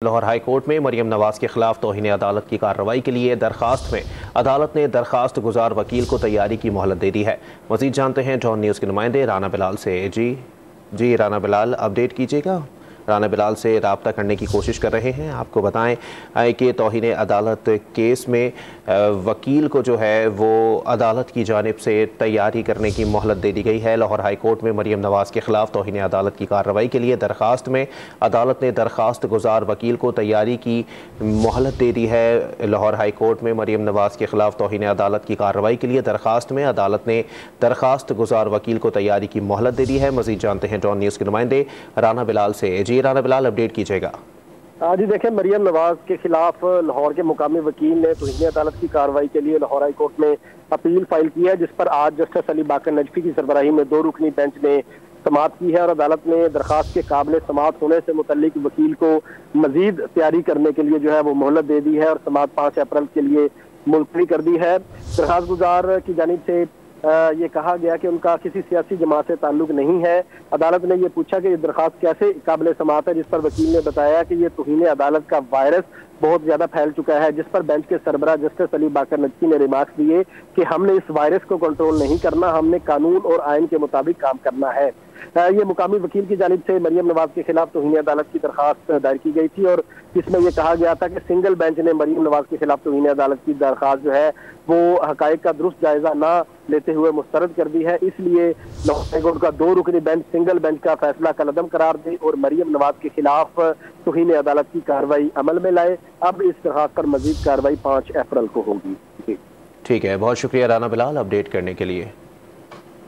Lahore high court में मरियम नवाज के खिलाफ तौहीन अदालत की कार्रवाई के लिए दरखास्त में अदालत ने दरखास्त गुजार वकील को तैयारी की मोहलत दे दी है। मजीद जानते हैं जॉन न्यूज़ के नुमाइंदे राना बिलाल से। जी राना बिलाल, अपडेट कीजिएगा। राना बिलाल से रब्ता करने की कोशिश कर रहे हैं। आपको बताएं कि तौहीन अदालत केस में वकील को जो है वो अदालत की जानिब से तैयारी करने की मोहलत दे दी गई है। लाहौर हाई कोर्ट में मरियम नवाज के खिलाफ तौहीन अदालत की कार्रवाई के लिए दरखास्त में अदालत ने दरखास्त गुजार वकील को तैयारी की मोहलत दे दी है। लाहौर हाई कोर्ट में मरियम नवाज के खिलाफ तौहीन अदालत की कार्रवाई के लिए दरखास्त में अदालत ने दरखास्त गुजार वकील को तैयारी की मोहलत दे दी है। मजीद जानते हैं जॉन न्यूज़ के नुमाइंदे राना बिलाल से। जी राना बिलाल, अपडेट कीजिएगा। जी देखें, मरियम नवाज के खिलाफ लाहौर के मुकामी वकील ने तौहीन अदालत की कार्रवाई के लिए लाहौर हाई कोर्ट में अपील फाइल की है, जिस पर आज जस्टिस अली बाकर नजफी की सरबराही में 2 रुकनी बेंच ने समाअत की है और अदालत ने दरखास्त के काबिल समाअत होने से मुतल्लिक वकील को मजीद तैयारी करने के लिए जो है वो मोहलत दे दी है और समाअत 5 अप्रैल के लिए मुलतवी कर दी है। दरखास्त गुजार की जानिब से ये कहा गया कि उनका किसी सियासी जमात से ताल्लुक नहीं है। अदालत ने ये पूछा कि ये दरखास्त कैसे काबिल समाअत है, जिस पर वकील ने बताया कि ये तौहीन अदालत का वायरस बहुत ज्यादा फैल चुका है, जिस पर बेंच के सरबराह जस्टिस अली बाकर नजफी ने रिमार्क्स दिए कि हमने इस वायरस को कंट्रोल नहीं करना, हमने कानून और आइन के मुताबिक काम करना है। ये मुकामी वकील की जानिब से मरियम नवाज के खिलाफ तौहीन अदालत की दरखास्त दायर की गई थी और इसमें यह कहा गया था कि सिंगल बेंच ने मरियम नवाज के खिलाफ तौहीन अदालत की दरखास्त जो है वो हकायक का दुरुस्त जायजा ना लेते हुए मुस्तरद कर दी है। इसलिए लाहौर हाई कोर्ट का 2 रुकनी बेंच सिंगल बेंच का फैसला कलअदम करार दे और मरियम नवाज के खिलाफ तौहीन अदालत की कार्रवाई अमल में लाए। अब इस दरखास्त पर मजीद कार्रवाई 5 अप्रैल को होगी। ठीक है, बहुत शुक्रिया राना बिलाल अपडेट करने के लिए।